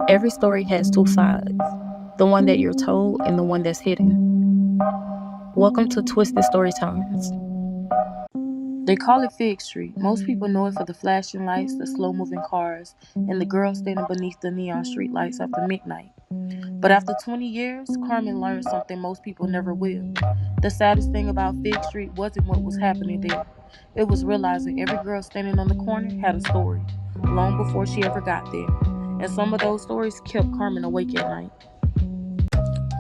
Every story has two sides, the one that you're told and the one that's hidden. Welcome to Twisted Storytimes. They call it Fig Street. Most people know it for the flashing lights, the slow-moving cars, and the girls standing beneath the neon streetlights after midnight. But after 20 years, Carmen learned something most people never will. The saddest thing about Fig Street wasn't what was happening there. It was realizing every girl standing on the corner had a story, long before she ever got there. And some of those stories kept Carmen awake at night.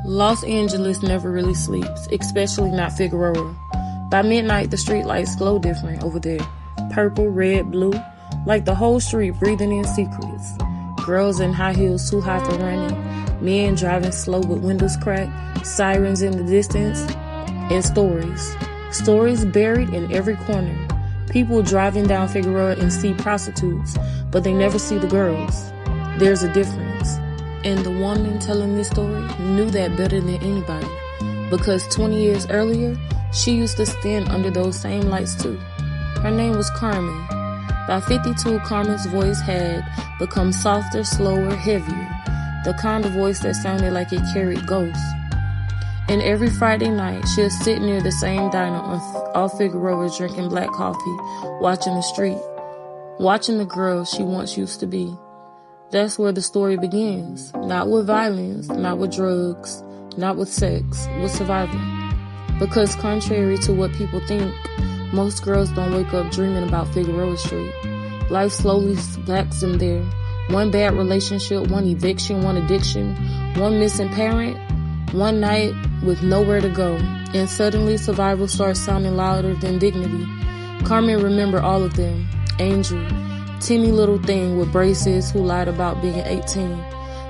Los Angeles never really sleeps, especially not Figueroa. By midnight, the streetlights glow different over there. Purple, red, blue, like the whole street breathing in secrets. Girls in high heels too high for running, men driving slow with windows cracked, sirens in the distance, and stories. Stories buried in every corner. People driving down Figueroa and see prostitutes, but they never see the girls. There's a difference. And the woman telling this story knew that better than anybody, because 20 years earlier, she used to stand under those same lights too. Her name was Carmen. By 52, Carmen's voice had become softer, slower, heavier, the kind of voice that sounded like it carried ghosts. And every Friday night, she'll sit near the same diner off Figueroa drinking black coffee, watching the street, watching the girl she once used to be. That's where the story begins. Not with violence, not with drugs, not with sex, with survival. Because contrary to what people think, most girls don't wake up dreaming about Figueroa Street. Life slowly smacks them there. One bad relationship, one eviction, one addiction, one missing parent, one night with nowhere to go. And suddenly survival starts sounding louder than dignity. Carmen remembered all of them. Angel, teeny little thing with braces who lied about being 18,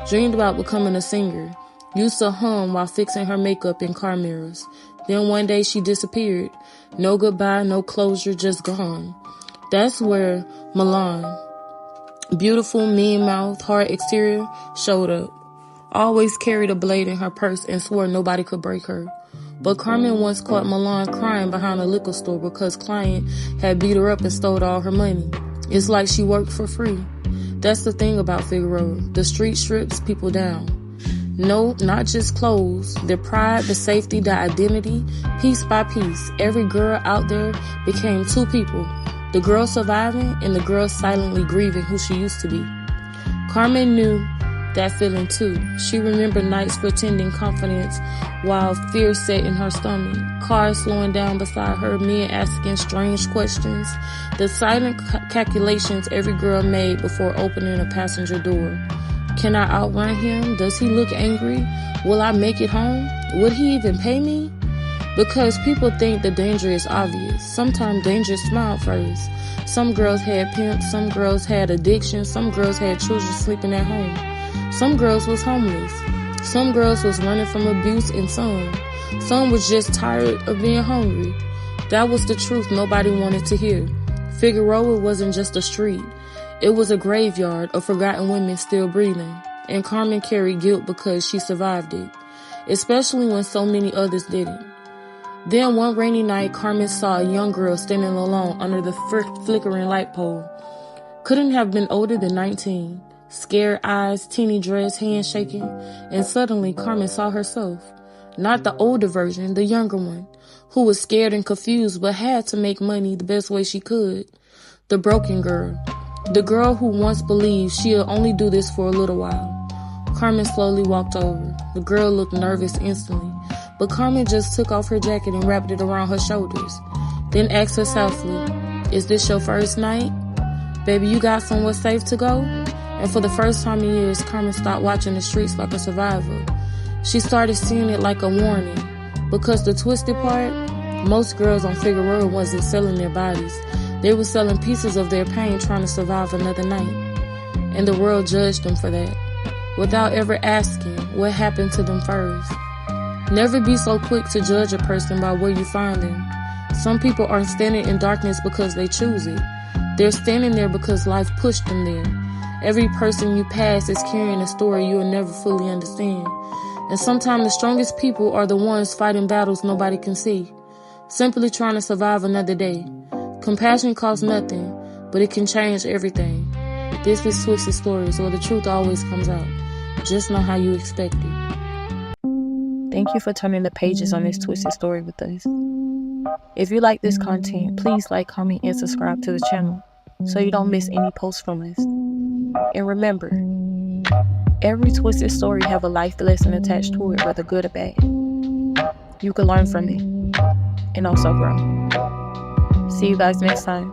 dreamed about becoming a singer, used to hum while fixing her makeup in car mirrors. Then one day she disappeared. No goodbye, no closure, just gone. That's where Milan, beautiful, mean mouth, hard exterior, showed up. Always carried a blade in her purse and swore nobody could break her. But Carmen once caught Milan crying behind a liquor store because client had beat her up and stole all her money. It's like she worked for free. That's the thing about Figueroa. The street strips people down. No, not just clothes. Their pride, the safety, the identity. Piece by piece, every girl out there became two people. The girl surviving and the girl silently grieving who she used to be. Carmen knew that feeling too. She remembered nights pretending confidence while fear sat in her stomach. Cars slowing down beside her, men asking strange questions. The silent calculations every girl made before opening a passenger door. Can I outrun him? Does he look angry? Will I make it home? Would he even pay me? Because people think the danger is obvious. Sometimes danger smiled first. Some girls had pimps, some girls had addiction, some girls had children sleeping at home. Some girls was homeless. Some girls was running from abuse and some was just tired of being hungry. That was the truth nobody wanted to hear. Figueroa wasn't just a street. It was a graveyard of forgotten women still breathing. And Carmen carried guilt because she survived it, especially when so many others didn't. Then one rainy night, Carmen saw a young girl standing alone under the flickering light pole. Couldn't have been older than 19. Scared eyes, teeny dress, hands shaking, and suddenly Carmen saw herself. Not the older version, the younger one, who was scared and confused but had to make money the best way she could. The broken girl. The girl who once believed she'll only do this for a little while. Carmen slowly walked over. The girl looked nervous instantly, but Carmen just took off her jacket and wrapped it around her shoulders. Then asked her softly, "Is this your first night? Baby, you got somewhere safe to go?" And for the first time in years, Carmen stopped watching the streets like a survivor. She started seeing it like a warning. Because the twisted part, most girls on Figueroa wasn't selling their bodies. They were selling pieces of their pain trying to survive another night. And the world judged them for that, without ever asking what happened to them first. Never be so quick to judge a person by where you find them. Some people aren't standing in darkness because they choose it. They're standing there because life pushed them there. Every person you pass is carrying a story you'll never fully understand. And sometimes the strongest people are the ones fighting battles nobody can see, simply trying to survive another day. Compassion costs nothing, but it can change everything. This is Twisted Stories, where the truth always comes out, just not how you expect it. Thank you for turning the pages on this twisted story with us. If you like this content, please like, comment, and subscribe to the channel so you don't miss any posts from us. And remember, every twisted story have a life lesson attached to it, whether good or bad. You can learn from it and also grow. See you guys next time.